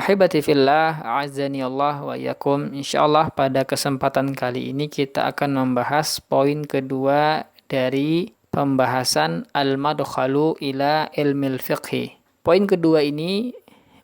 Ahibati fillah, a'azzani Allah wa iyyakum. Insyaallah pada kesempatan kali ini kita akan membahas poin kedua dari pembahasan al-madkhalu ila ilmil fiqhi. Poin kedua ini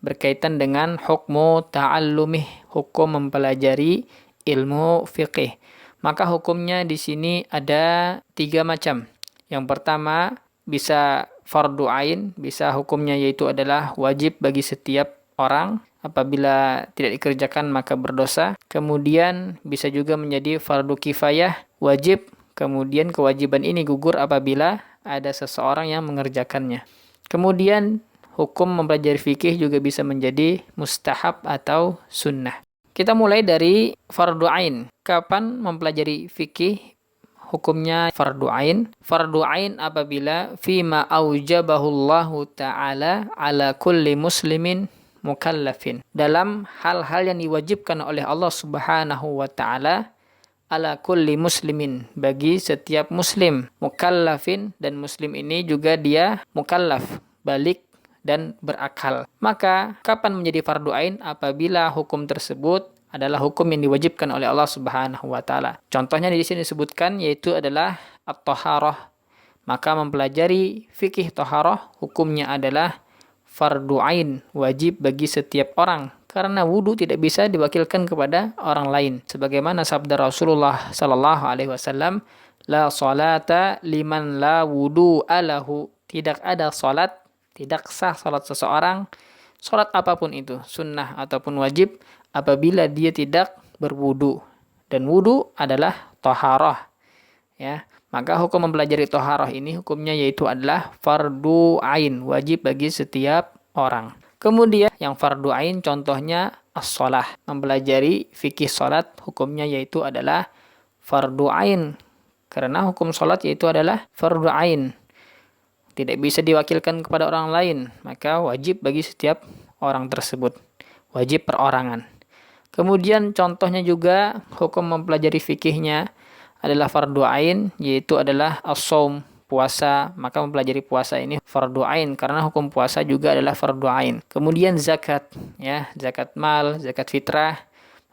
berkaitan dengan hukmu ta'allumih, hukum mempelajari ilmu fiqih. Maka hukumnya di sini ada 3 macam. Yang pertama bisa fardu ain, bisa hukumnya yaitu adalah wajib bagi setiap orang, apabila tidak dikerjakan maka berdosa. Kemudian bisa juga menjadi fardu kifayah, wajib, kemudian kewajiban ini gugur apabila ada seseorang yang mengerjakannya. Kemudian hukum mempelajari fikih juga bisa menjadi mustahab atau sunnah. Kita mulai dari fardu ain. Kapan mempelajari fikih? Hukumnya fardu ain. Fardu ain apabila fima aujabahullahu ta'ala ala kulli muslimin mukallafin, dalam hal-hal yang diwajibkan oleh Allah Subhanahu wa taala ala kulli muslimin, bagi setiap muslim, mukallafin, dan muslim ini juga dia mukallaf, balik dan berakal. Maka kapan menjadi fardu ain? Apabila hukum tersebut adalah hukum yang diwajibkan oleh Allah Subhanahu wa taala. Contohnya di sini disebutkan yaitu adalah at-thaharah. Maka mempelajari fikih thaharah hukumnya adalah fardu ain, wajib bagi setiap orang, karena wudu tidak bisa diwakilkan kepada orang lain. Sebagaimana sabda Rasulullah sallallahu alaihi wasallam, la salata liman la wudu alahu. Tidak ada salat, tidak sah salat seseorang, salat apapun itu, sunnah ataupun wajib, apabila dia tidak berwudu. Dan wudu adalah taharah. Ya, maka hukum mempelajari taharah ini hukumnya yaitu adalah fardu ain, wajib bagi setiap orang. Kemudian yang fardu ain contohnya as-shalah. Mempelajari fikih salat hukumnya yaitu adalah fardu ain. Karena hukum salat yaitu adalah fardu ain. Tidak bisa diwakilkan kepada orang lain, maka wajib bagi setiap orang tersebut. Wajib perorangan. Kemudian contohnya juga hukum mempelajari fikihnya adalah fardu ain, yaitu adalah as-shaum, puasa. Maka mempelajari puasa ini fardu ain karena hukum puasa juga adalah fardu ain. Kemudian zakat, ya, zakat mal, zakat fitrah,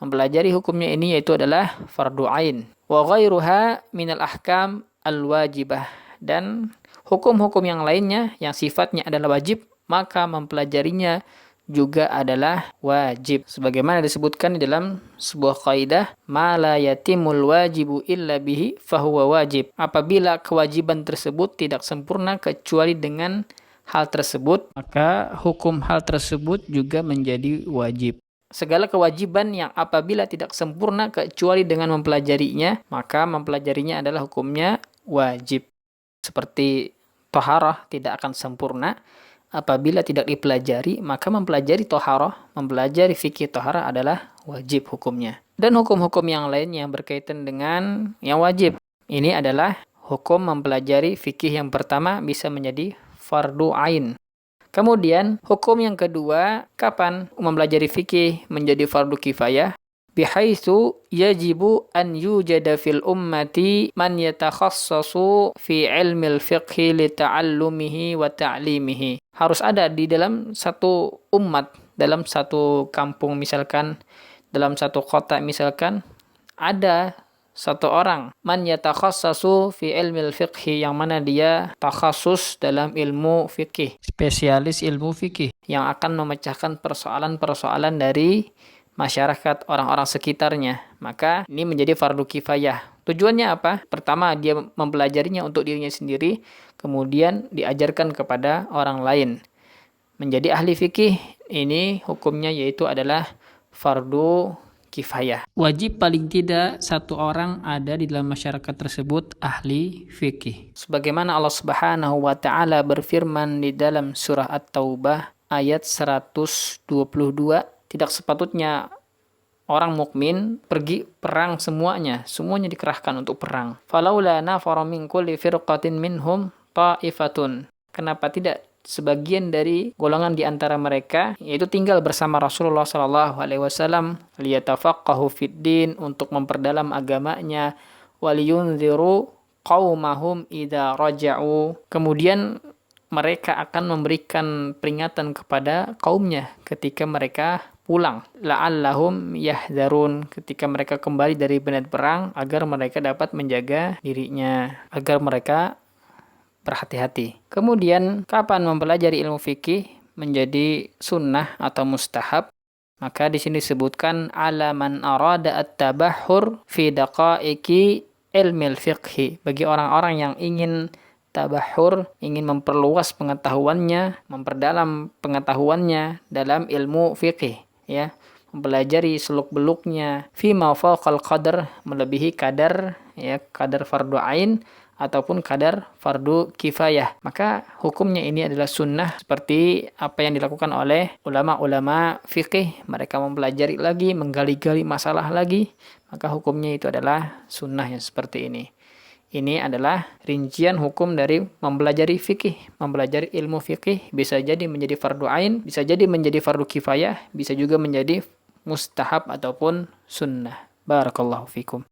mempelajari hukumnya ini yaitu adalah fardu ain. Wa ghairuha minal ahkam al-wajibah, dan hukum-hukum yang lainnya yang sifatnya adalah wajib, maka mempelajarinya juga adalah wajib. Sebagaimana disebutkan di dalam sebuah kaidah, ma la yatimul wajibu illa bihi fahuwa wajib. Apabila kewajiban tersebut tidak sempurna kecuali dengan hal tersebut, maka hukum hal tersebut juga menjadi wajib. Segala kewajiban yang apabila tidak sempurna kecuali dengan mempelajarinya, maka mempelajarinya adalah hukumnya wajib. Seperti taharah tidak akan sempurna apabila tidak dipelajari, maka mempelajari taharah, mempelajari fikih taharah adalah wajib hukumnya. Dan hukum-hukum yang lain yang berkaitan dengan yang wajib. Ini adalah hukum mempelajari fikih yang pertama bisa menjadi fardu ain. Kemudian hukum yang kedua, kapan mempelajari fikih menjadi fardu kifayah? Bihaitsu yajibu an yujada fil ummati man yatakhassasu fi ilmil fiqhi li ta'allumihi wa ta'limihi. Harus ada di dalam satu umat, dalam satu kampung misalkan, dalam satu kota misalkan, ada satu orang man yatakhassasu fi ilmil fiqhi, yang mana dia takhasus dalam ilmu fikih, spesialis ilmu fikih yang akan memecahkan persoalan-persoalan dari masyarakat, orang-orang sekitarnya. Maka ini menjadi fardu kifayah. Tujuannya apa? Pertama, dia mempelajarinya untuk dirinya sendiri, kemudian diajarkan kepada orang lain. Menjadi ahli fikih ini hukumnya yaitu adalah fardu kifayah. Wajib paling tidak satu orang ada di dalam masyarakat tersebut ahli fikih. Sebagaimana Allah Subhanahu wa taala berfirman di dalam surah At-Taubah ayat 122, tidak sepatutnya orang mukmin pergi perang semuanya dikerahkan untuk perang. Falaula nafara min kulli firqatin minhum ta'ifatun. Kenapa tidak sebagian dari golongan di antara mereka yaitu tinggal bersama Rasulullah sallallahu alaihi wasallam liyatafaqahu fid din, untuk memperdalam agamanya, waliyunziru qaumahum idza raja'u. Kemudian mereka akan memberikan peringatan kepada kaumnya ketika mereka pulang. La'allahum yahdharun, ketika mereka kembali dari medan perang, agar mereka dapat menjaga dirinya, agar mereka berhati-hati. Kemudian, kapan mempelajari ilmu fikih menjadi sunnah atau mustahab? Maka di sini disebutkan ala man arada at-tabahhur fi daqaiqi ilmil fiqhi. Bagi orang-orang yang ingin tabahhur, ingin memperluas pengetahuannya, memperdalam pengetahuannya dalam ilmu fikih, ya. Mempelajari seluk-beluknya fi ma fawqal qadar, melebihi kadar, ya, kadar fardu ain ataupun kadar fardu kifayah. Maka hukumnya ini adalah sunnah, seperti apa yang dilakukan oleh ulama-ulama fikih. Mereka mempelajari lagi, menggali-gali masalah lagi, maka hukumnya itu adalah sunnah yang seperti ini. Ini adalah rincian hukum dari mempelajari fikih. Mempelajari ilmu fikih bisa jadi menjadi fardu ain, bisa jadi menjadi fardu kifayah, bisa juga menjadi mustahab ataupun sunnah. Barakallahu fikum.